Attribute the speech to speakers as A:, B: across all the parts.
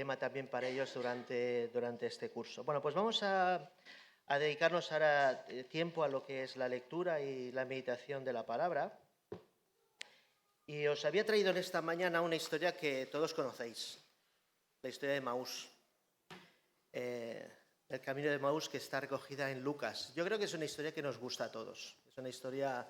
A: tema también para ellos durante este curso. Bueno, pues vamos a dedicarnos ahora tiempo a lo que es la lectura y la meditación de la palabra. Y os había traído en esta mañana una historia que todos conocéis, la historia de Maús. El camino de Maús, que está recogida en Lucas. Yo creo que es una historia que nos gusta a todos. Es una historia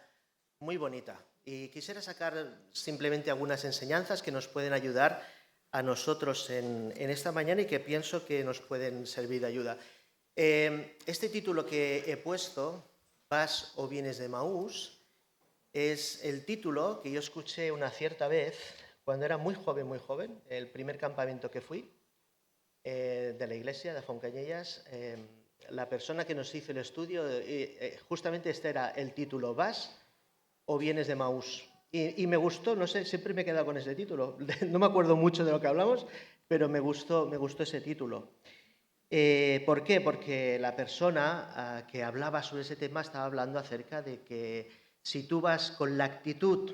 A: muy bonita. Y quisiera sacar simplemente algunas enseñanzas que nos pueden ayudar a nosotros en esta mañana y que pienso que nos pueden servir de ayuda. Este título que he puesto, ¿Vas o vienes de Maús?, es el título que yo escuché una cierta vez cuando era muy joven, el primer campamento que fui, de la iglesia de Foncañellas. La persona que nos hizo el estudio, justamente este era el título, ¿Vas o vienes de Maús? Y me gustó, no sé, siempre me he quedado con ese título. No me acuerdo mucho de lo que hablamos, pero me gustó ese título. ¿Por qué? Porque la persona que hablaba sobre ese tema estaba hablando acerca de que si tú vas con la actitud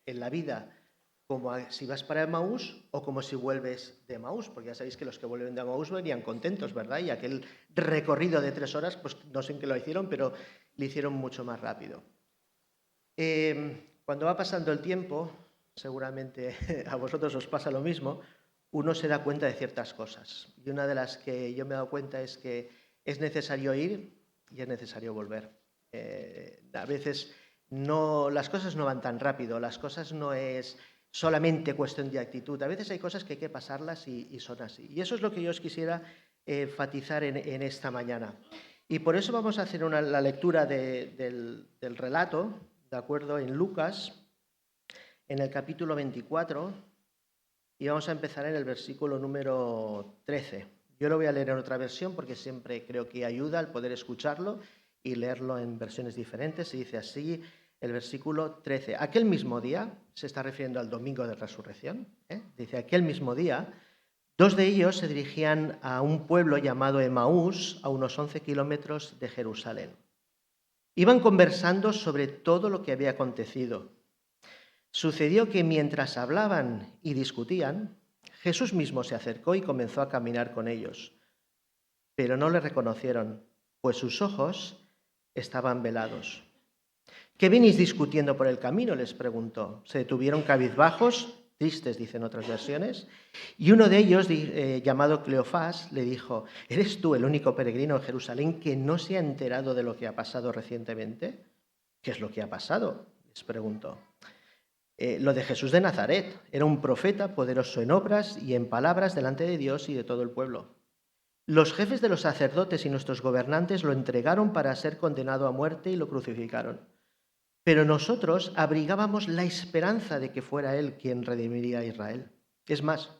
A: en la vida como si vas para Maús o como si vuelves de Maús, porque ya sabéis que los que vuelven de Maús venían contentos, ¿verdad? Y aquel recorrido de 3 horas, pues no sé en qué lo hicieron, pero lo hicieron mucho más rápido. Cuando va pasando el tiempo, seguramente a vosotros os pasa lo mismo, uno se da cuenta de ciertas cosas. Y una de las que yo me he dado cuenta es que es necesario ir y es necesario volver. A veces las cosas no van tan rápido, las cosas no es solamente cuestión de actitud. A veces hay cosas que hay que pasarlas y son así. Y eso es lo que yo os quisiera enfatizar en esta mañana. Y por eso vamos a hacer la lectura del relato, ¿de acuerdo? En Lucas, en el capítulo 24, y vamos a empezar en el versículo número 13. Yo lo voy a leer en otra versión porque siempre creo que ayuda el poder escucharlo y leerlo en versiones diferentes. Y dice así el versículo 13. Aquel mismo día, se está refiriendo al domingo de resurrección, dice, aquel mismo día, 2 de ellos se dirigían a un pueblo llamado Emaús, a unos 11 kilómetros de Jerusalén. Iban conversando sobre todo lo que había acontecido. Sucedió que mientras hablaban y discutían, Jesús mismo se acercó y comenzó a caminar con ellos. Pero no le reconocieron, pues sus ojos estaban velados. ¿Qué venís discutiendo por el camino?, les preguntó. Se detuvieron cabizbajos, tristes, dicen otras versiones, y uno de ellos, llamado Cleofás, le dijo, ¿eres tú el único peregrino en Jerusalén que no se ha enterado de lo que ha pasado recientemente? ¿Qué es lo que ha pasado?, les preguntó. Lo de Jesús de Nazaret. Era un profeta poderoso en obras y en palabras delante de Dios y de todo el pueblo. Los jefes de los sacerdotes y nuestros gobernantes lo entregaron para ser condenado a muerte y lo crucificaron. Pero nosotros abrigábamos la esperanza de que fuera Él quien redimiría a Israel. Es más,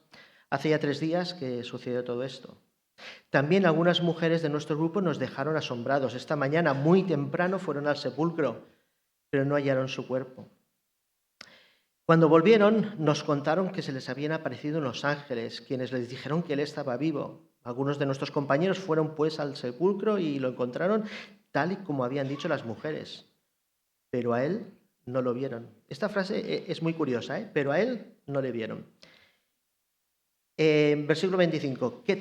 A: hace ya 3 días que sucedió todo esto. También algunas mujeres de nuestro grupo nos dejaron asombrados. Esta mañana, muy temprano, fueron al sepulcro, pero no hallaron su cuerpo. Cuando volvieron, nos contaron que se les habían aparecido unos ángeles, quienes les dijeron que Él estaba vivo. Algunos de nuestros compañeros fueron pues al sepulcro y lo encontraron tal y como habían dicho las mujeres. Pero a Él no lo vieron. Esta frase es muy curiosa, pero a Él no le vieron. Versículo 25, qué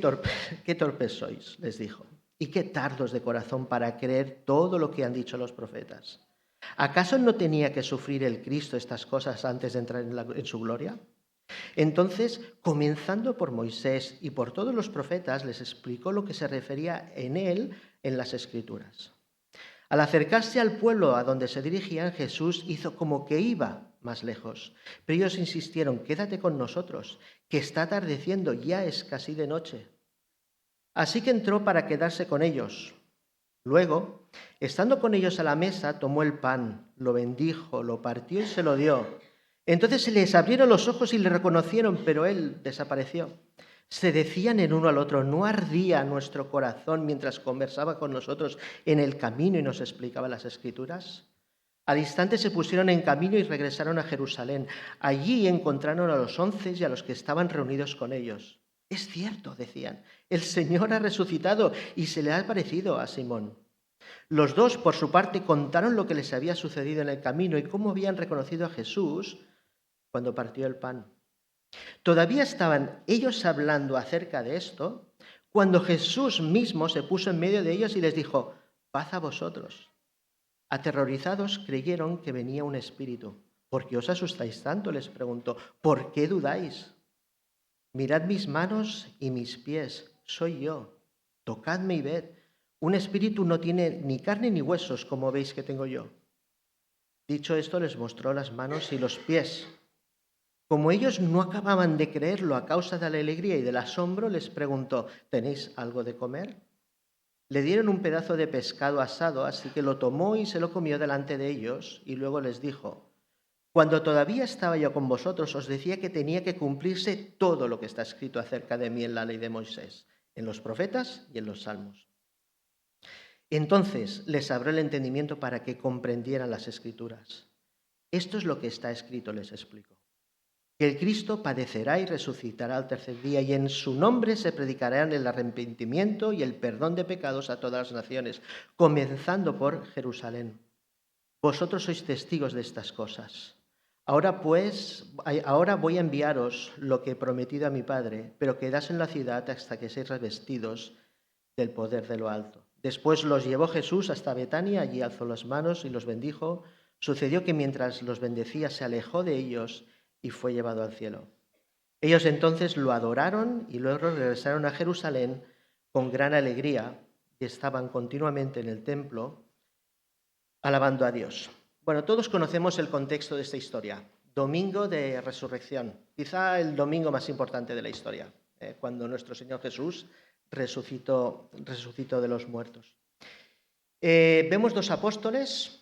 A: torpes sois, les dijo, y qué tardos de corazón para creer todo lo que han dicho los profetas. ¿Acaso no tenía que sufrir el Cristo estas cosas antes de entrar en su gloria? Entonces, comenzando por Moisés y por todos los profetas, les explicó lo que se refería en él en las Escrituras. Al acercarse al pueblo a donde se dirigían, Jesús hizo como que iba más lejos. Pero ellos insistieron, quédate con nosotros, que está atardeciendo, ya es casi de noche. Así que entró para quedarse con ellos. Luego, estando con ellos a la mesa, tomó el pan, lo bendijo, lo partió y se lo dio. Entonces se les abrieron los ojos y le reconocieron, pero él desapareció. Se decían el uno al otro, ¿no ardía nuestro corazón mientras conversaba con nosotros en el camino y nos explicaba las Escrituras? Al instante se pusieron en camino y regresaron a Jerusalén. Allí encontraron a los 11 y a los que estaban reunidos con ellos. Es cierto, decían, el Señor ha resucitado y se le ha aparecido a Simón. Los 2, por su parte, contaron lo que les había sucedido en el camino y cómo habían reconocido a Jesús cuando partió el pan. Todavía estaban ellos hablando acerca de esto cuando Jesús mismo se puso en medio de ellos y les dijo: paz a vosotros. Aterrorizados creyeron que venía un espíritu. ¿Por qué os asustáis tanto?, les preguntó. ¿Por qué dudáis? Mirad mis manos y mis pies, soy yo. Tocadme y ved. Un espíritu no tiene ni carne ni huesos, como veis que tengo yo. Dicho esto, les mostró las manos y los pies. Como ellos no acababan de creerlo a causa de la alegría y del asombro, les preguntó: ¿tenéis algo de comer? Le dieron un pedazo de pescado asado, así que lo tomó y se lo comió delante de ellos, y luego les dijo: cuando todavía estaba yo con vosotros, os decía que tenía que cumplirse todo lo que está escrito acerca de mí en la ley de Moisés, en los profetas y en los salmos. Entonces les abrió el entendimiento para que comprendieran las escrituras. Esto es lo que está escrito, les explico: que el Cristo padecerá y resucitará al tercer día, y en su nombre se predicará el arrepentimiento y el perdón de pecados a todas las naciones, comenzando por Jerusalén. Vosotros sois testigos de estas cosas. Ahora voy a enviaros lo que he prometido a mi Padre, pero quedad en la ciudad hasta que seáis revestidos del poder de lo alto. Después los llevó Jesús hasta Betania, allí alzó las manos y los bendijo. Sucedió que mientras los bendecía se alejó de ellos y fue llevado al cielo. Ellos entonces lo adoraron y luego regresaron a Jerusalén con gran alegría y estaban continuamente en el templo alabando a Dios. Bueno, todos conocemos el contexto de esta historia. Domingo de Resurrección, quizá el domingo más importante de la historia, cuando nuestro Señor Jesús resucitó de los muertos. Vemos dos apóstoles,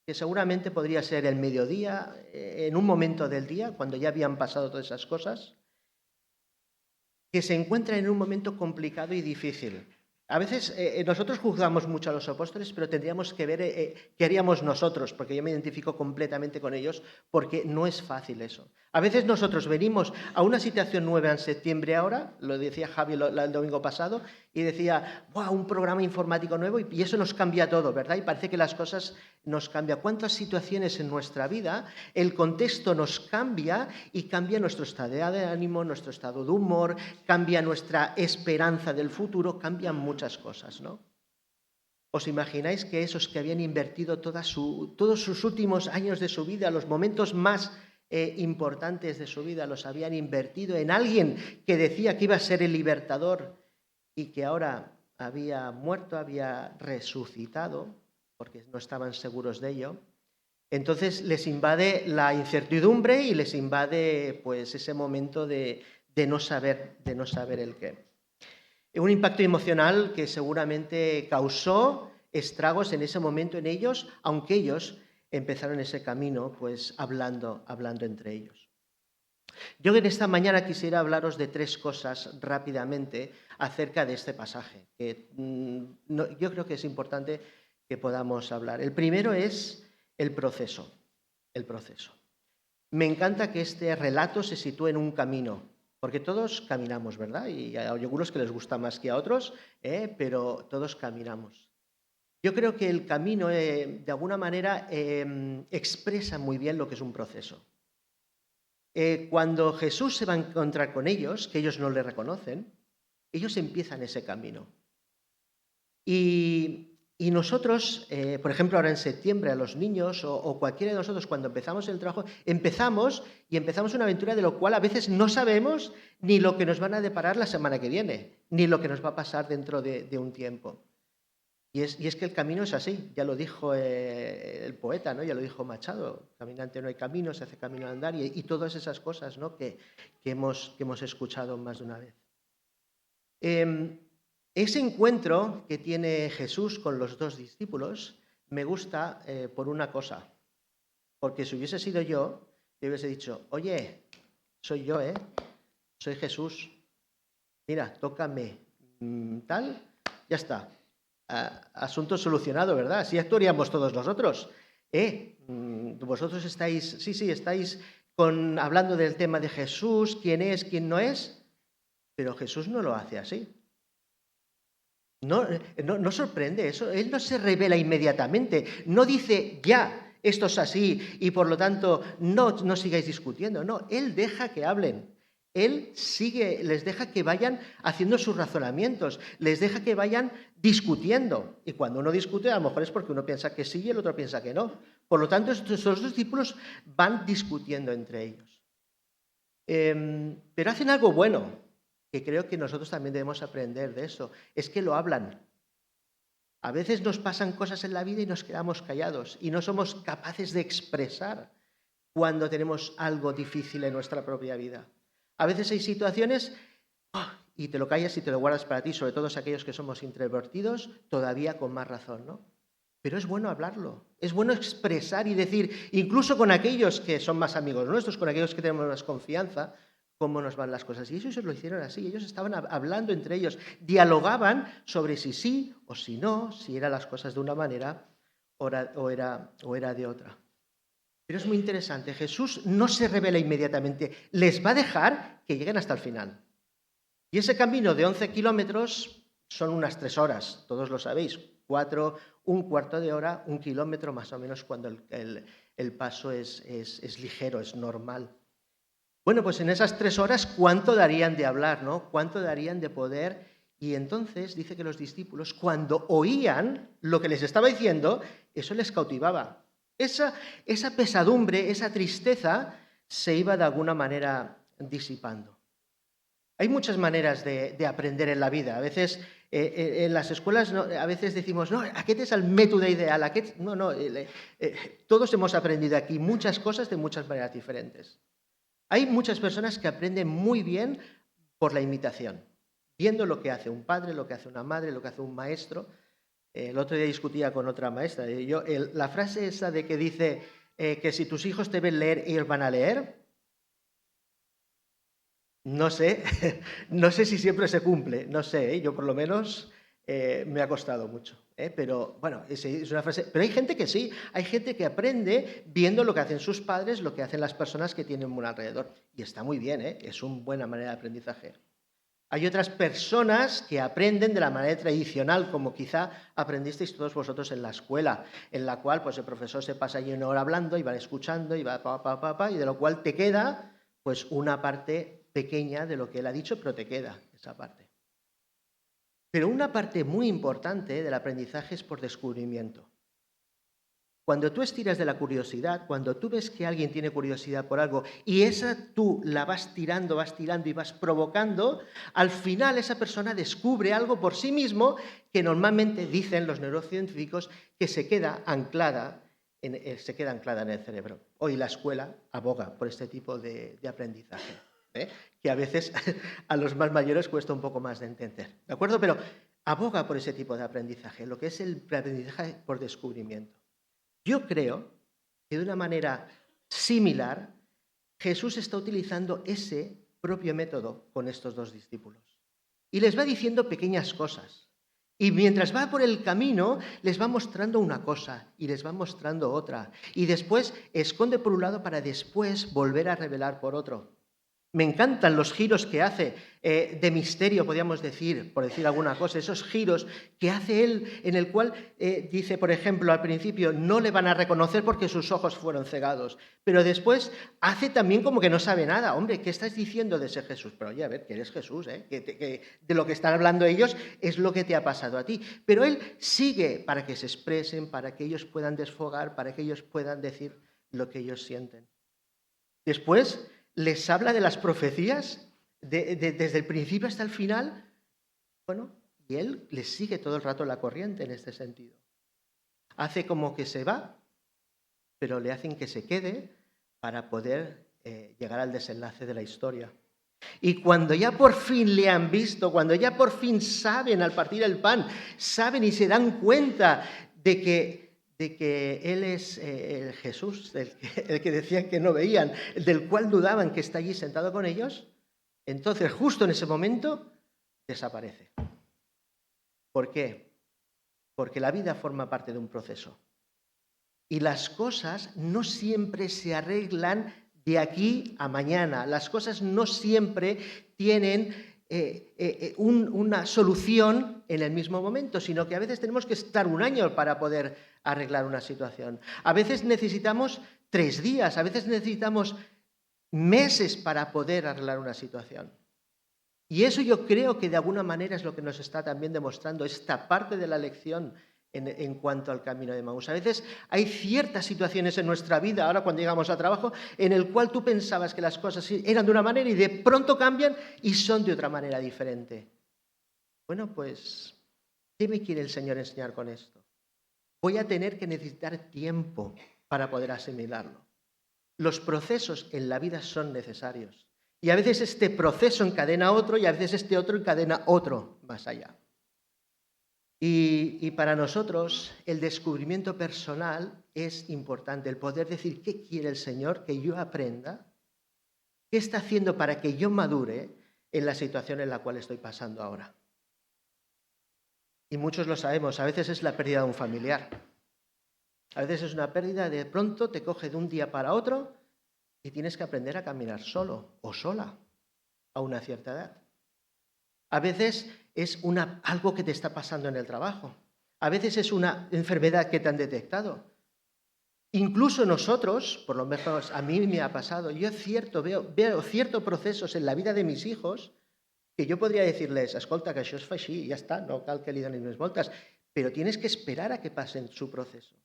A: que seguramente podría ser el mediodía, en un momento del día, cuando ya habían pasado todas esas cosas, que se encuentran en un momento complicado y difícil. A veces nosotros juzgamos mucho a los apóstoles, pero tendríamos que ver qué haríamos nosotros, porque yo me identifico completamente con ellos, porque no es fácil eso. A veces nosotros venimos a una situación nueva en septiembre ahora, lo decía Javi el domingo pasado, y decía: ¡wow!, un programa informático nuevo, y eso nos cambia todo, ¿verdad? Y parece que las cosas nos cambian. ¿Cuántas situaciones en nuestra vida el contexto nos cambia y cambia nuestro estado de ánimo, nuestro estado de humor, cambia nuestra esperanza del futuro, cambian muchas cosas, ¿no? ¿Os imagináis que esos que habían invertido todos sus últimos años de su vida, los momentos más importantes de su vida, los habían invertido en alguien que decía que iba a ser el libertador y que ahora había muerto, había resucitado, porque no estaban seguros de ello? Entonces les invade la incertidumbre y les invade, pues, ese momento de no saber el qué. Un impacto emocional que seguramente causó estragos en ese momento en ellos, aunque ellos empezaron ese camino, pues, hablando entre ellos. Yo en esta mañana quisiera hablaros de tres cosas rápidamente acerca de este pasaje, que yo creo que es importante que podamos hablar. El primero es el proceso. Me encanta que este relato se sitúe en un camino, porque todos caminamos, ¿verdad? Y hay algunos que les gusta más que a otros, pero todos caminamos. Yo creo que el camino, de alguna manera, expresa muy bien lo que es un proceso. Cuando Jesús se va a encontrar con ellos, que ellos no le reconocen, ellos empiezan ese camino. Y nosotros, por ejemplo, ahora en septiembre, a los niños o cualquiera de nosotros, cuando empezamos el trabajo, empezamos una aventura de lo cual a veces no sabemos ni lo que nos van a deparar la semana que viene, ni lo que nos va a pasar dentro de un tiempo. Y es que el camino es así, ya lo dijo el poeta, ¿no? Ya lo dijo Machado: caminante no hay camino, se hace camino al andar, y todas esas cosas, ¿no?, que hemos escuchado más de una vez. Ese encuentro que tiene Jesús con los dos discípulos me gusta por una cosa, porque si hubiese sido yo, le hubiese dicho: oye, soy yo, soy Jesús, mira, tócame, tal, ya está, asunto solucionado, ¿verdad? Así actuaríamos todos nosotros. Vosotros estáis hablando del tema de Jesús, quién es, quién no es, pero Jesús no lo hace así. No sorprende eso. Él no se revela inmediatamente. No dice: ya, esto es así y por lo tanto no sigáis discutiendo. No, Él deja que hablen. Él les deja que vayan haciendo sus razonamientos, les deja que vayan discutiendo. Y cuando uno discute, a lo mejor es porque uno piensa que sí y el otro piensa que no. Por lo tanto, estos dos discípulos van discutiendo entre ellos. Pero hacen algo bueno, que creo que nosotros también debemos aprender de eso, es que lo hablan. A veces nos pasan cosas en la vida y nos quedamos callados y no somos capaces de expresar cuando tenemos algo difícil en nuestra propia vida. A veces hay situaciones y te lo callas y te lo guardas para ti, sobre todo aquellos que somos introvertidos, todavía con más razón, ¿no? Pero es bueno hablarlo, es bueno expresar y decir, incluso con aquellos que son más amigos nuestros, con aquellos que tenemos más confianza, cómo nos van las cosas. Y ellos lo hicieron así, ellos estaban hablando entre ellos, dialogaban sobre si sí o si no, si eran las cosas de una manera o era de otra. Pero es muy interesante, Jesús no se revela inmediatamente, les va a dejar que lleguen hasta el final. Y ese camino de 11 kilómetros son unas 3 horas, todos lo sabéis, 4, un cuarto de hora, 1 kilómetro más o menos cuando el paso es ligero, es normal. Bueno, pues en esas 3 horas, ¿cuánto darían de hablar, no? ¿Cuánto darían de poder? Y entonces dice que los discípulos, cuando oían lo que les estaba diciendo, eso les cautivaba. Esa pesadumbre, esa tristeza, se iba de alguna manera disipando. Hay muchas maneras de aprender en la vida. A veces en las escuelas a veces decimos, no, aquest és el mètode ideal. Todos hemos aprendido aquí muchas cosas de muchas maneras diferentes. Hay muchas personas que aprenden muy bien por la imitación, viendo lo que hace un padre, lo que hace una madre, lo que hace un maestro. El otro día discutía con otra maestra. La frase esa de que dice que si tus hijos te ven leer, ellos van a leer, no sé si siempre se cumple, no sé, yo por lo menos me ha costado mucho. Pero bueno, es una frase. Pero hay gente que sí, hay gente que aprende viendo lo que hacen sus padres, lo que hacen las personas que tienen un alrededor. Y está muy bien, es una buena manera de aprendizaje. Hay otras personas que aprenden de la manera tradicional, como quizá aprendisteis todos vosotros en la escuela, en la cual pues, el profesor se pasa allí una hora hablando y va escuchando y va y de lo cual te queda pues una parte pequeña de lo que él ha dicho, pero te queda esa parte. Pero una parte muy importante del aprendizaje es por descubrimiento. Cuando tú estiras de la curiosidad, cuando tú ves que alguien tiene curiosidad por algo y esa tú la vas tirando y vas provocando, al final esa persona descubre algo por sí mismo que normalmente dicen los neurocientíficos que se queda anclada en el cerebro. Hoy la escuela aboga por este tipo de aprendizaje, que a veces a los más mayores cuesta un poco más de entender, ¿de acuerdo? Pero aboga por ese tipo de aprendizaje, lo que es el aprendizaje por descubrimiento. Yo creo que de una manera similar, Jesús está utilizando ese propio método con estos dos discípulos. Y les va diciendo pequeñas cosas. Y mientras va por el camino, les va mostrando una cosa y les va mostrando otra. Y después esconde por un lado para después volver a revelar por otro. Me encantan los giros que hace de misterio, podríamos decir, por decir alguna cosa, esos giros que hace él en el cual dice, por ejemplo, al principio, no le van a reconocer porque sus ojos fueron cegados, pero después hace también como que no sabe nada. Hombre, ¿qué estás diciendo de ese Jesús? Pero oye, a ver, que eres Jesús, que de lo que están hablando ellos es lo que te ha pasado a ti. Pero él sigue para que se expresen, para que ellos puedan desfogar, para que ellos puedan decir lo que ellos sienten. Después les habla de las profecías desde el principio hasta el final. Bueno, y él les sigue todo el rato la corriente en este sentido. Hace como que se va, pero le hacen que se quede para poder llegar al desenlace de la historia. Y cuando ya por fin le han visto, cuando ya por fin saben al partir el pan, saben y se dan cuenta de que Él es el Jesús, el que decían que no veían, del cual dudaban que está allí sentado con ellos, entonces justo en ese momento desaparece. ¿Por qué? Porque la vida forma parte de un proceso. Y las cosas no siempre se arreglan de aquí a mañana. Las cosas no siempre tienen una solución en el mismo momento, sino que a veces tenemos que estar un año para poder arreglar una situación. A veces necesitamos 3 días, a veces necesitamos meses para poder arreglar una situación. Y eso yo creo que de alguna manera es lo que nos está también demostrando esta parte de la lección en cuanto al camino de Emaús. A veces hay ciertas situaciones en nuestra vida, ahora cuando llegamos al trabajo, en el cual tú pensabas que las cosas eran de una manera y de pronto cambian y son de otra manera diferente. Bueno, pues, ¿qué me quiere el Señor enseñar con esto? Voy a tener que necesitar tiempo para poder asimilarlo. Los procesos en la vida son necesarios. Y a veces este proceso encadena otro y a veces este otro encadena otro más allá. Y para nosotros el descubrimiento personal es importante, el poder decir qué quiere el Señor que yo aprenda, qué está haciendo para que yo madure en la situación en la cual estoy pasando ahora. Y muchos lo sabemos, a veces es la pérdida de un familiar. A veces es una pérdida, de pronto te coge de un día para otro y tienes que aprender a caminar solo o sola a una cierta edad. A veces es algo que te está pasando en el trabajo. A veces es una enfermedad que te han detectado. Incluso nosotros, por lo menos a mí me ha pasado, yo veo ciertos procesos en la vida de mis hijos que yo podría decirles, escolta, que això es fa així, ja està, no cal que li donis més voltes, pero tienes que esperar a que pasen su proceso.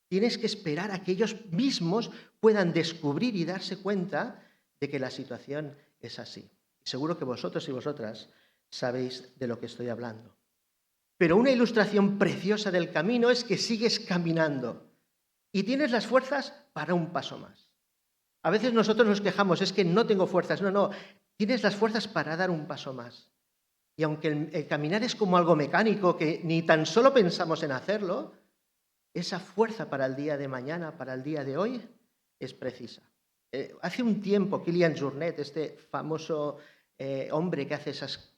A: Tienes que esperar a que ellos mismos puedan descubrir y darse cuenta de que la situación es así. Seguro que vosotros y vosotras sabéis de lo que estoy hablando. Pero una ilustración preciosa del camino es que sigues caminando y tienes las fuerzas para un paso más. A veces nosotros nos quejamos, es que no tengo fuerzas. No, tienes las fuerzas para dar un paso más. Y aunque el caminar es como algo mecánico, que ni tan solo pensamos en hacerlo, esa fuerza para el día de mañana, para el día de hoy, es precisa. Hace un tiempo, Kilian Jornet, este famoso hombre que hace esas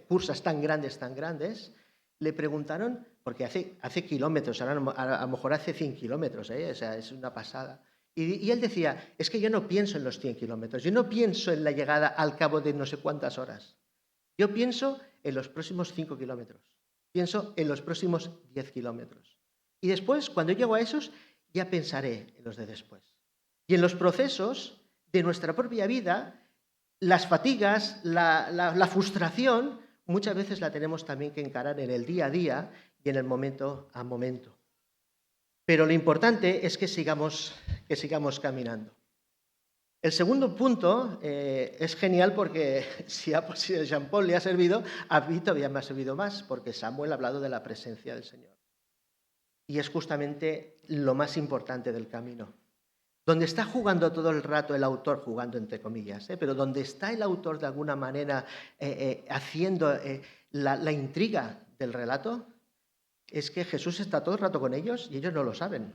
A: cursas tan grandes, le preguntaron, porque hace kilómetros, ahora a lo mejor hace 100 kilómetros, o sea, es una pasada. Y él decía, es que yo no pienso en los 100 kilómetros, yo no pienso en la llegada al cabo de no sé cuántas horas. Yo pienso en los próximos 5 kilómetros, pienso en los próximos 10 kilómetros. Y después, cuando llego a esos, ya pensaré en los de después. Y en los procesos de nuestra propia vida, las fatigas, la frustración, muchas veces la tenemos también que encarar en el día a día y en el momento a momento. Pero lo importante es que sigamos caminando. El segundo punto es genial porque si a Jean-Paul le ha servido, a mí todavía me ha servido más, porque Samuel ha hablado de la presencia del Señor. Y es justamente lo más importante del camino. Donde está jugando todo el rato el autor, jugando entre comillas, pero donde está el autor de alguna manera haciendo la intriga del relato, es que Jesús está todo el rato con ellos y ellos no lo saben.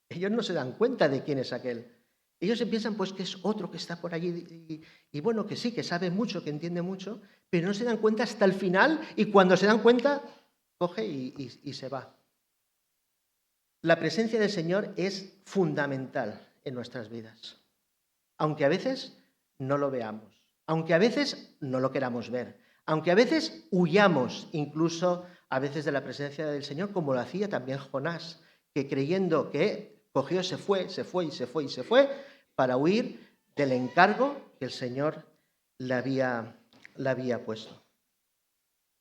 A: Ellos no se dan cuenta de quién es aquel. Ellos piensan pues que es otro que está por allí y bueno, que sí, que sabe mucho, que entiende mucho, pero no se dan cuenta hasta el final y cuando se dan cuenta, coge y se va. La presencia del Señor es fundamental en nuestras vidas, aunque a veces no lo veamos, aunque a veces no lo queramos ver, aunque a veces huyamos incluso a veces de la presencia del Señor, como lo hacía también Jonás, que creyendo que cogió, se fue para huir del encargo que el Señor le había puesto.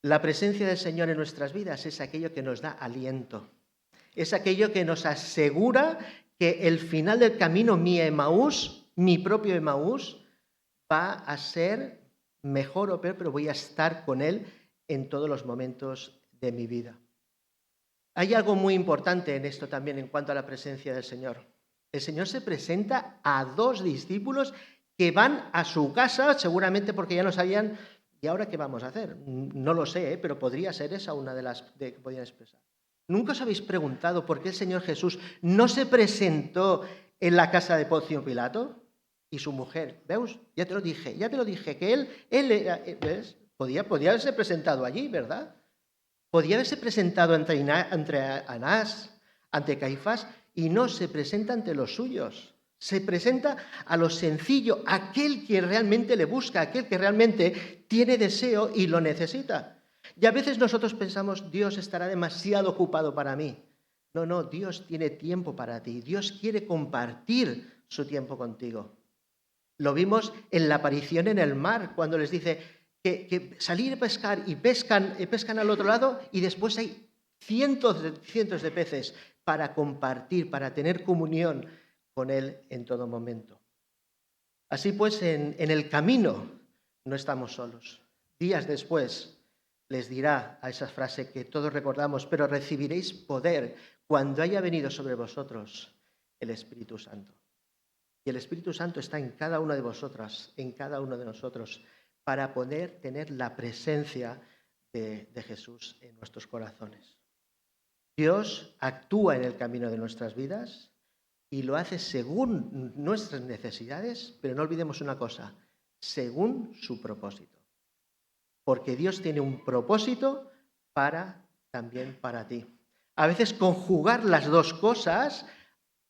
A: La presencia del Señor en nuestras vidas es aquello que nos da aliento. Es aquello que nos asegura que el final del camino, mi propio Emaús, va a ser mejor o peor, pero voy a estar con Él en todos los momentos de mi vida. Hay algo muy importante en esto también en cuanto a la presencia del Señor. El Señor se presenta a 2 discípulos que van a su casa, seguramente porque ya no sabían, ¿y ahora qué vamos a hacer? No lo sé, pero podría ser esa una de las que podían expresar. ¿Nunca os habéis preguntado por qué el Señor Jesús no se presentó en la casa de Poncio Pilato? Y su mujer, ¿veus? Ya te lo dije, que él ¿ves? Podía haberse presentado allí, ¿verdad? Podía haberse presentado ante Anás, ante Caifás, y no se presenta ante los suyos. Se presenta a lo sencillo, aquel que realmente le busca, aquel que realmente tiene deseo y lo necesita. Y a veces nosotros pensamos, Dios estará demasiado ocupado para mí. No, Dios tiene tiempo para ti. Dios quiere compartir su tiempo contigo. Lo vimos en la aparición en el mar, cuando les dice que salir a pescar y pescan al otro lado y después hay cientos de peces para compartir, para tener comunión con Él en todo momento. Así pues, en el camino no estamos solos. Días después les dirá a esa frase que todos recordamos, pero recibiréis poder cuando haya venido sobre vosotros el Espíritu Santo. Y el Espíritu Santo está en cada una de vosotras, en cada uno de nosotros, para poder tener la presencia de Jesús en nuestros corazones. Dios actúa en el camino de nuestras vidas y lo hace según nuestras necesidades, pero no olvidemos una cosa, según su propósito. Porque Dios tiene un propósito también para ti. A veces conjugar las dos cosas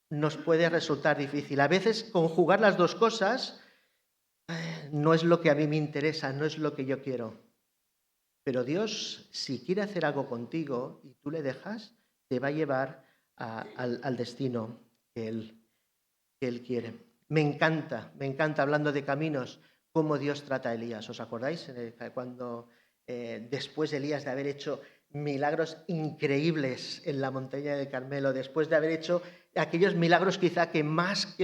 A: nos puede resultar difícil. A veces conjugar las dos cosas no es lo que a mí me interesa, no es lo que yo quiero. Pero Dios, si quiere hacer algo contigo y tú le dejas, te va a llevar al destino que Él quiere. Me encanta, hablando de caminos, cómo Dios trata a Elías. ¿Os acordáis? Cuando después de Elías de haber hecho milagros increíbles en la montaña del Carmelo, después de haber hecho aquellos milagros quizá que más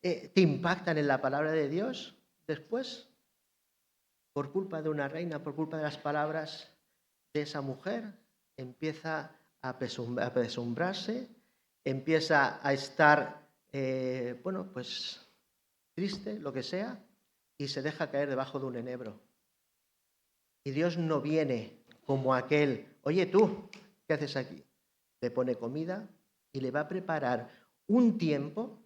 A: te impactan en la palabra de Dios, después, por culpa de una reina, por culpa de las palabras de esa mujer, empieza a apesumbrarse, empieza a estar, pues triste, lo que sea, y se deja caer debajo de un enebro. Y Dios no viene como aquel, oye tú, ¿qué haces aquí? Le pone comida y le va a preparar un tiempo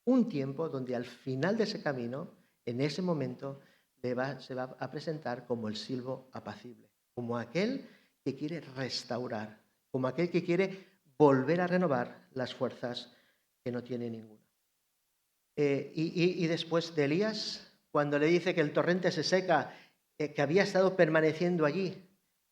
A: donde al final de ese camino, en ese momento, se va a presentar como el silbo apacible, como aquel que quiere restaurar, como aquel que quiere volver a renovar las fuerzas que no tiene ninguna. Y después de Elías, cuando le dice que el torrente se seca, que había estado permaneciendo allí,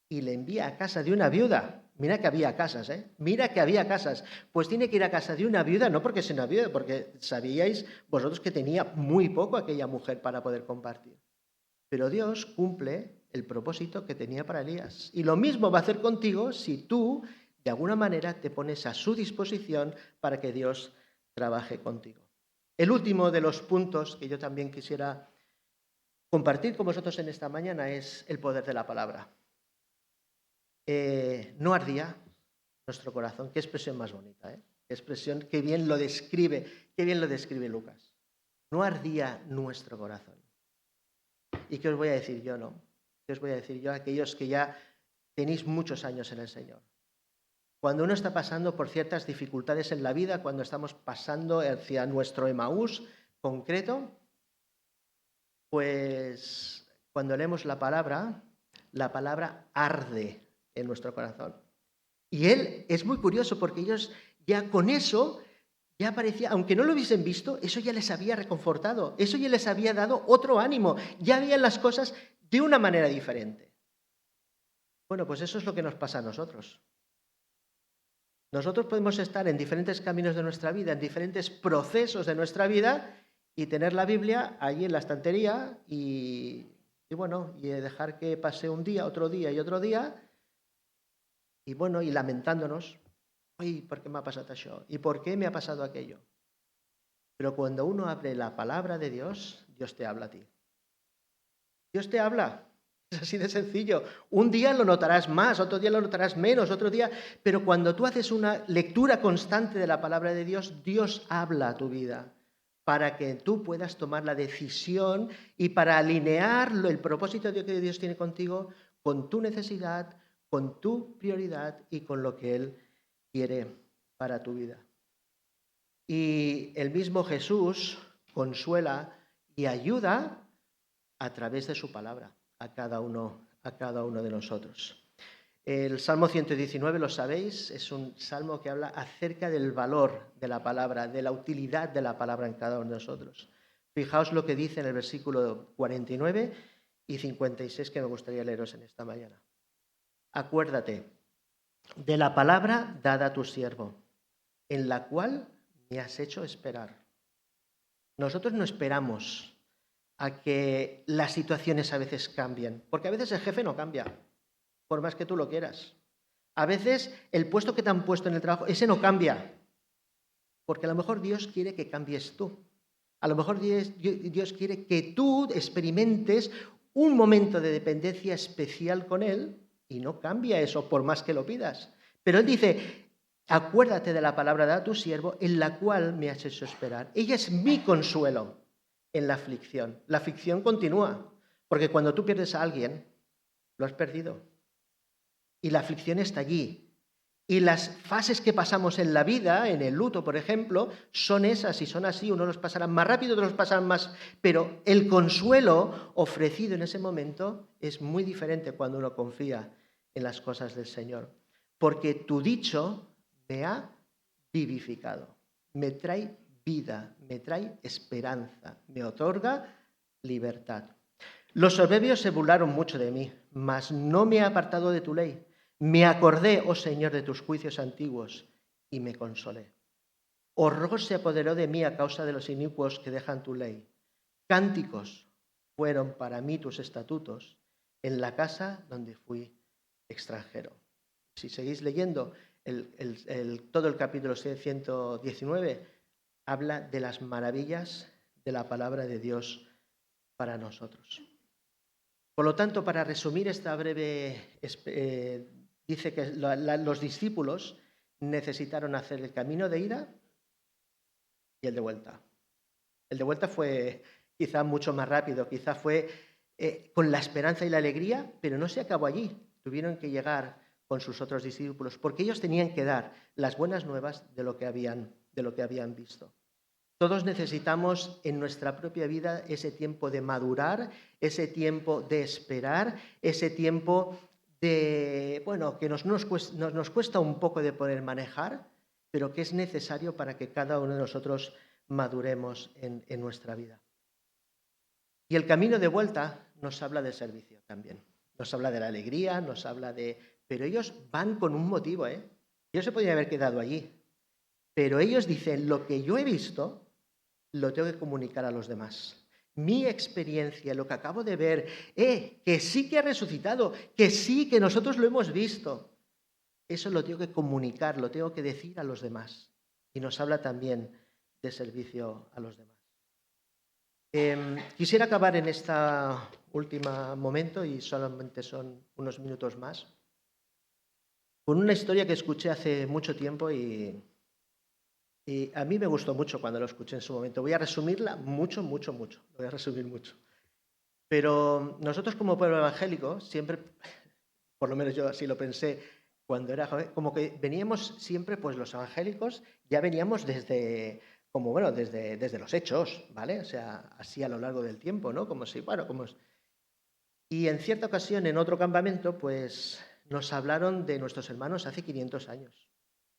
A: y le envía a casa de una viuda. Mira que había casas, Mira que había casas. Pues tiene que ir a casa de una viuda, no porque sea una viuda, porque sabíais vosotros que tenía muy poco aquella mujer para poder compartir. Pero Dios cumple el propósito que tenía para Elías. Y lo mismo va a hacer contigo si tú, de alguna manera, te pones a su disposición para que Dios trabaje contigo. El último de los puntos que yo también quisiera compartir con vosotros en esta mañana es el poder de la palabra. No ardía nuestro corazón. Qué expresión más bonita, ¿eh? Qué expresión, qué bien lo describe Lucas. No ardía nuestro corazón. ¿Y qué os voy a decir yo, no? ¿Qué os voy a decir yo a aquellos que ya tenéis muchos años en el Señor? Cuando uno está pasando por ciertas dificultades en la vida, cuando estamos pasando hacia nuestro Emaús concreto, pues cuando leemos la palabra arde en nuestro corazón. Y él es muy curioso porque ellos ya con eso, ya parecía, aunque no lo hubiesen visto, eso ya les había reconfortado, eso ya les había dado otro ánimo, ya veían las cosas de una manera diferente. Bueno, pues eso es lo que nos pasa a nosotros. Nosotros podemos estar en diferentes caminos de nuestra vida, en diferentes procesos de nuestra vida y tener la Biblia allí en la estantería y dejar que pase un día, otro día y otro día y lamentándonos, uy, ¿por qué me ha pasado això? ¿Y por qué me ha pasado aquello? Pero cuando uno abre la palabra de Dios, Dios te habla a ti. Dios te habla. Es así de sencillo. Un día lo notarás más, otro día lo notarás menos, otro día... Pero cuando tú haces una lectura constante de la palabra de Dios, Dios habla a tu vida para que tú puedas tomar la decisión y para alinear el propósito que Dios tiene contigo con tu necesidad, con tu prioridad y con lo que Él quiere para tu vida. Y el mismo Jesús consuela y ayuda a través de su palabra a cada uno de nosotros. El Salmo 119, lo sabéis, es un salmo que habla acerca del valor de la palabra, de la utilidad de la palabra en cada uno de nosotros. Fijaos lo que dice en el versículo 49 y 56 que me gustaría leeros en esta mañana. Acuérdate de la palabra dada a tu siervo, en la cual me has hecho esperar. Nosotros no esperamos a que las situaciones a veces cambien, porque a veces el jefe no cambia, por más que tú lo quieras. A veces el puesto que te han puesto en el trabajo, ese no cambia, porque a lo mejor Dios quiere que cambies tú. A lo mejor Dios quiere que tú experimentes un momento de dependencia especial con Él y no cambia eso por más que lo pidas. Pero Él dice, acuérdate de la palabra de tu siervo en la cual me has hecho esperar. Ella es mi consuelo en la aflicción. La aflicción continúa, porque cuando tú pierdes a alguien, lo has perdido. Y la aflicción está allí. Y las fases que pasamos en la vida, en el luto, por ejemplo, son esas y son así. Unos los pasarán más rápido, otros los pasarán más. Pero el consuelo ofrecido en ese momento es muy diferente cuando uno confía en las cosas del Señor. Porque tu dicho me ha vivificado, me trae vida, me trae esperanza, me otorga libertad. Los soberbios se burlaron mucho de mí, mas no me he apartado de tu ley. Me acordé, oh Señor, de tus juicios antiguos y me consolé. Horror se apoderó de mí a causa de los inicuos que dejan tu ley. Cánticos fueron para mí tus estatutos en la casa donde fui extranjero. Si seguís leyendo todo el capítulo 119, habla de las maravillas de la palabra de Dios para nosotros. Por lo tanto, para resumir esta breve, dice que los discípulos necesitaron hacer el camino de ida y el de vuelta. El de vuelta fue quizá mucho más rápido, quizá fue con la esperanza y la alegría, pero no se acabó allí. Tuvieron que llegar con sus otros discípulos, porque ellos tenían que dar las buenas nuevas de lo que habían visto. Todos necesitamos en nuestra propia vida ese tiempo de madurar, ese tiempo de esperar, ese tiempo de, que nos cuesta un poco de poder manejar, pero que es necesario para que cada uno de nosotros maduremos en nuestra vida. Y el camino de vuelta nos habla de servicio también. Nos habla de la alegría, nos habla de... Pero ellos van con un motivo, ¿eh? Ellos se podían haber quedado allí. Pero ellos dicen, lo que yo he visto, lo tengo que comunicar a los demás. Mi experiencia, lo que acabo de ver, que sí que ha resucitado, que sí que nosotros lo hemos visto. Eso lo tengo que comunicar, lo tengo que decir a los demás. Y nos habla también de servicio a los demás. Quisiera acabar en este último momento, y solamente son unos minutos más, con una historia que escuché hace mucho tiempo y a mí me gustó mucho cuando lo escuché en su momento. Voy a resumirla mucho. Lo voy a resumir mucho. Pero nosotros como pueblo evangélico siempre, por lo menos yo así lo pensé cuando era joven, como que veníamos siempre, pues los evangélicos ya veníamos desde los hechos, ¿vale? O sea, así a lo largo del tiempo, ¿no? Y en cierta ocasión, en otro campamento, pues nos hablaron de nuestros hermanos hace 500 años.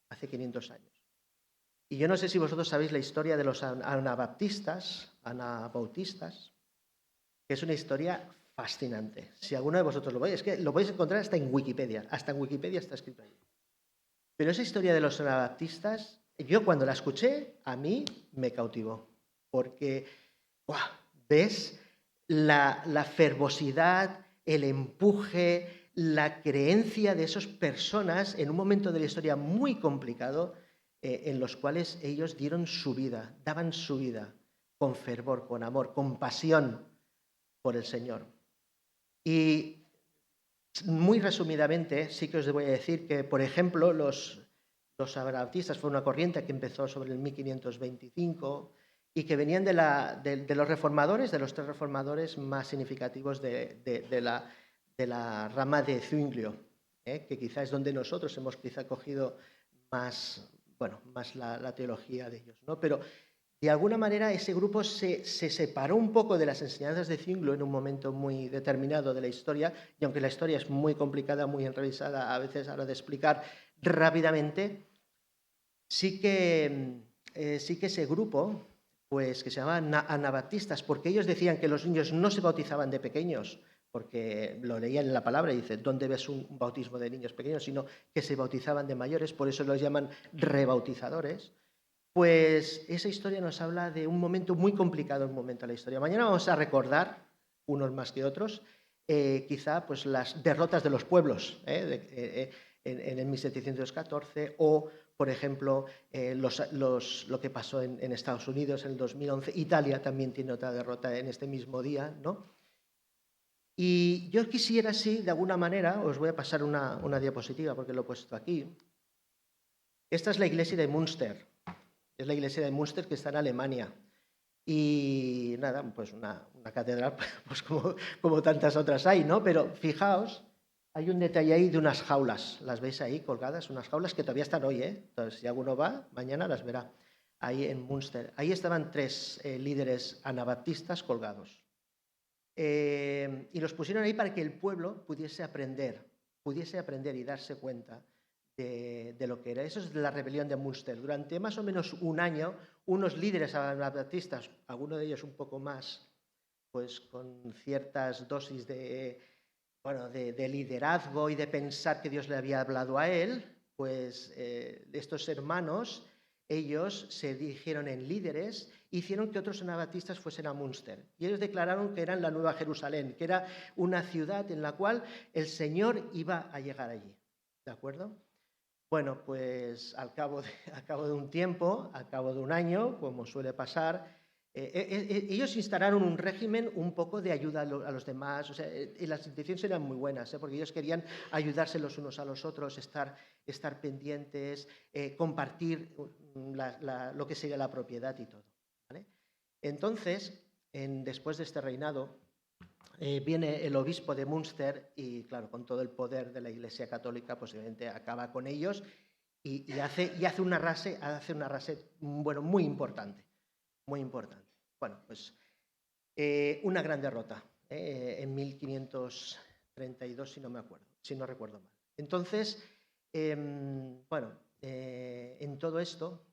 A: Hace 500 años. Y yo no sé si vosotros sabéis la historia de los anabautistas, que es una historia fascinante. Si alguno de vosotros lo veis, es que lo podéis encontrar hasta en Wikipedia está escrito ahí. Pero esa historia de los anabaptistas, yo cuando la escuché, a mí me cautivó, porque ves la fervosidad, el empuje, la creencia de esas personas en un momento de la historia muy complicado, en los cuales ellos dieron su vida, daban su vida con fervor, con amor, con pasión por el Señor. Y muy resumidamente, sí que os voy a decir que, por ejemplo, los anabaptistas fue una corriente que empezó sobre el 1525 y que venían de los reformadores, de los 3 reformadores más significativos de la rama de Zwinglio, que quizá es donde nosotros hemos quizá cogido más la teología de ellos, ¿no? Pero De alguna manera ese grupo se separó un poco de las enseñanzas de Zwinglio en un momento muy determinado de la historia, y aunque la historia es muy complicada, muy enrevesada, a veces a la de explicar rápidamente, sí que ese grupo, pues que se llamaban anabaptistas, porque ellos decían que los niños no se bautizaban de pequeños, porque lo leían en la palabra y dice, ¿dónde ves un bautismo de niños pequeños? Sino que se bautizaban de mayores, por eso los llaman rebautizadores. Pues esa historia nos habla de un momento muy complicado, un momento de la historia. Mañana vamos a recordar, unos más que otros, quizá pues las derrotas de los pueblos en el 1714 o, por ejemplo, lo que pasó en Estados Unidos en el 2011. Italia también tiene otra derrota en este mismo día, ¿no? Y yo quisiera, sí, de alguna manera, os voy a pasar una diapositiva porque lo he puesto aquí. Esta es la iglesia de Münster. Es la iglesia de Münster que está en Alemania. Y nada, pues una catedral, pues como tantas otras hay, ¿no? Pero fijaos, hay un detalle ahí de unas jaulas. ¿Las veis ahí colgadas? Unas jaulas que todavía están hoy, ¿eh? Entonces, si alguno va, mañana las verá. Ahí en Münster. Ahí estaban 3 líderes anabaptistas colgados. Y los pusieron ahí para que el pueblo pudiese aprender y darse cuenta de lo que era. Eso es la rebelión de Münster. Durante más o menos un año, unos líderes anabaptistas, algunos de ellos un poco más, pues con ciertas dosis de liderazgo y de pensar que Dios le había hablado a él, pues estos hermanos, ellos se dirigieron en líderes, hicieron que otros anabaptistas fuesen a Münster. Y ellos declararon que eran la Nueva Jerusalén, que era una ciudad en la cual el Señor iba a llegar allí. ¿De acuerdo? Bueno, pues al cabo de un tiempo, al cabo de un año, como suele pasar, ellos instalaron un régimen un poco de ayuda a los demás. O sea, las intenciones eran muy buenas, porque ellos querían ayudarse los unos a los otros, estar pendientes, compartir lo que sería la propiedad y todo, ¿vale? Entonces, después de este reinado, viene el obispo de Münster y, claro, con todo el poder de la Iglesia Católica, posiblemente acaba con ellos y hace una rase, bueno, muy importante, muy importante. Bueno, pues una gran derrota en 1532, si no recuerdo mal. Entonces, bueno, en todo esto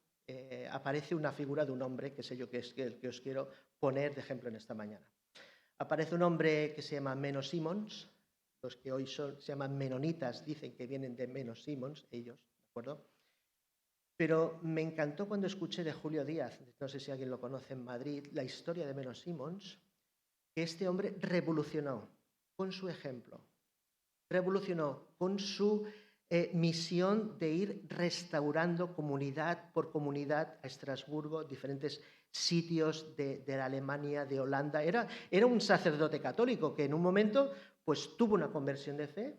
A: aparece una figura de un hombre, que sé yo que es el que os quiero poner de ejemplo en esta mañana. Aparece un hombre que se llama Menno Simons. Los que hoy se llaman menonitas dicen que vienen de Menno Simons, ellos, ¿de acuerdo? Pero me encantó cuando escuché de Julio Díaz, no sé si alguien lo conoce en Madrid, la historia de Menno Simons, que este hombre revolucionó con su ejemplo, revolucionó con su misión de ir restaurando comunidad por comunidad a Estrasburgo, diferentes sitios de la Alemania, de Holanda. Era un sacerdote católico que en un momento pues tuvo una conversión de fe,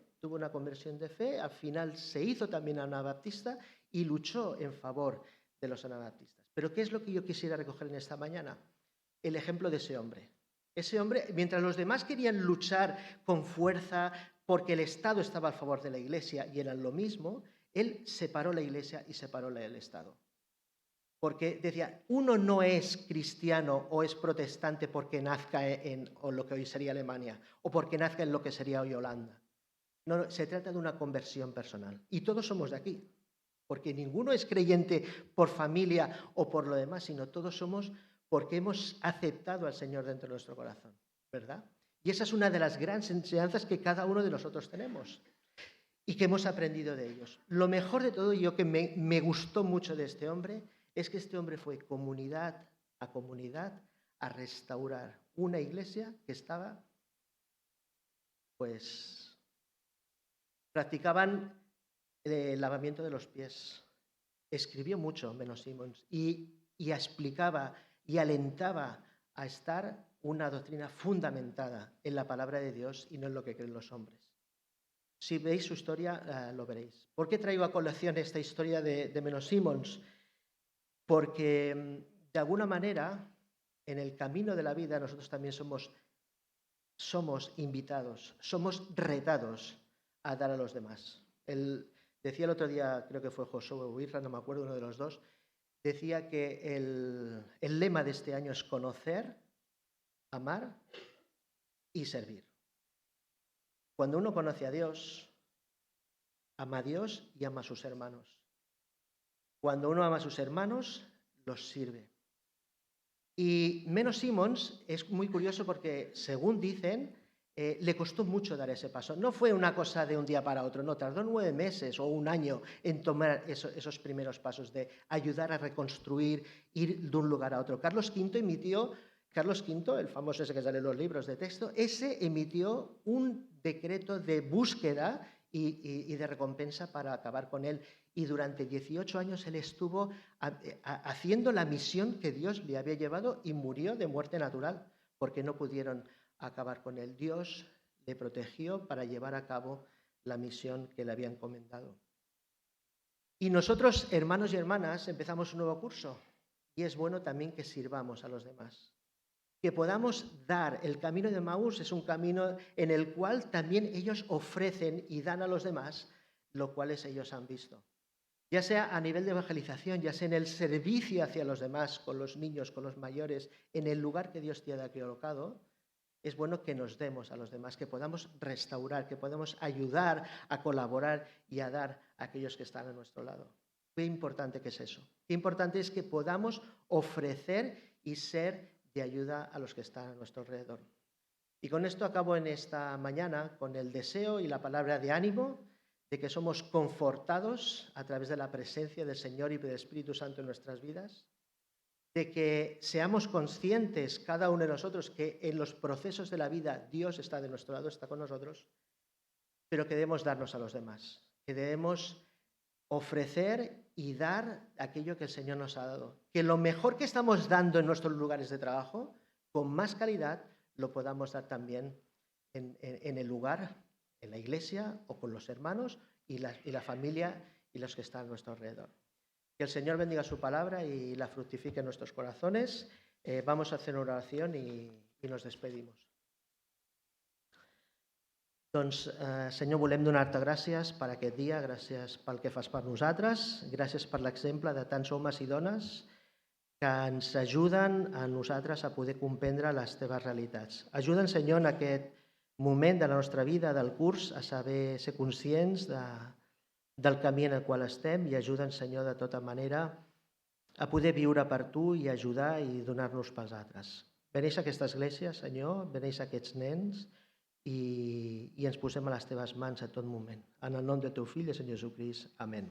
A: al final se hizo también anabaptista y luchó en favor de los anabaptistas. Pero ¿qué es lo que yo quisiera recoger en esta mañana? El ejemplo de ese hombre. Ese hombre, mientras los demás querían luchar con fuerza porque el Estado estaba a favor de la Iglesia y eran lo mismo, él separó la Iglesia y separó el Estado. Porque decía, uno no es cristiano o es protestante porque nazca en lo que hoy sería Alemania o porque nazca en lo que sería hoy Holanda. No, se trata de una conversión personal. Y todos somos de aquí, porque ninguno es creyente por familia o por lo demás, sino todos somos porque hemos aceptado al Señor dentro de nuestro corazón, ¿verdad? Y esa es una de las grandes enseñanzas que cada uno de nosotros tenemos y que hemos aprendido de ellos. Lo mejor de todo, y yo que me gustó mucho de este hombre, es que este hombre fue comunidad a restaurar una iglesia que estaba, pues, practicaban el lavamiento de los pies. Escribió mucho Menno Simons y explicaba y alentaba a estar una doctrina fundamentada en la palabra de Dios y no en lo que creen los hombres. Si veis su historia, lo veréis. ¿Por qué traigo a colación esta historia de Menno Simons? Porque, de alguna manera, en el camino de la vida nosotros también somos invitados, somos retados a dar a los demás. Decía el otro día, creo que fue Josué o Irra, no me acuerdo, uno de los dos, decía que el lema de este año es conocer, amar y servir. Cuando uno conoce a Dios, ama a Dios y ama a sus hermanos. Cuando uno ama a sus hermanos, los sirve. Y Menno Simons es muy curioso porque, según dicen, le costó mucho dar ese paso. No fue una cosa de un día para otro, no, tardó 9 meses o un año en tomar esos primeros pasos de ayudar a reconstruir, ir de un lugar a otro. Carlos V, el famoso ese que sale en los libros de texto, ese emitió un decreto de búsqueda y de recompensa para acabar con él. Y durante 18 años él estuvo haciendo la misión que Dios le había llevado y murió de muerte natural, porque no pudieron acabar con él. Dios le protegió para llevar a cabo la misión que le había encomendado. Y nosotros, hermanos y hermanas, empezamos un nuevo curso y es bueno también que sirvamos a los demás. Que podamos dar. El camino de Emaús es un camino en el cual también ellos ofrecen y dan a los demás lo cuales ellos han visto. Ya sea a nivel de evangelización, ya sea en el servicio hacia los demás, con los niños, con los mayores, en el lugar que Dios te ha colocado, es bueno que nos demos a los demás, que podamos restaurar, que podamos ayudar a colaborar y a dar a aquellos que están a nuestro lado. Qué importante que es eso. Qué importante es que podamos ofrecer y ser de ayuda a los que están a nuestro alrededor. Y con esto acabo en esta mañana con el deseo y la palabra de ánimo de que somos confortados a través de la presencia del Señor y del Espíritu Santo en nuestras vidas, de que seamos conscientes cada uno de nosotros que en los procesos de la vida Dios está de nuestro lado, está con nosotros, pero que debemos darnos a los demás, que debemos ofrecer y dar aquello que el Señor nos ha dado. Que lo mejor que estamos dando en nuestros lugares de trabajo, con más calidad, lo podamos dar también en el lugar, en la iglesia o con los hermanos y la familia y los que están a nuestro alrededor. Que el Señor bendiga su palabra y la fructifique en nuestros corazones. Vamos a hacer una oración y nos despedimos. Doncs, Senyor, volem donar-te gràcies per aquest dia, gràcies pel que fas per nosaltres, gràcies per l'exemple de tants homes i dones que ens ajuden a nosaltres a poder comprendre les teves realitats. Ajuda'ns, Senyor, en aquest moment de la nostra vida, del curs, a saber ser conscients del camí en el qual estem i ajuda'ns, Senyor, de tota manera a poder viure per tu i ajudar i donar-nos pels altres. Beneix aquesta església, Senyor, beneix aquests nens i ens posem a les teves mans a tot moment. En el nom del teu fill, el Senyor Jesucrist. Amén.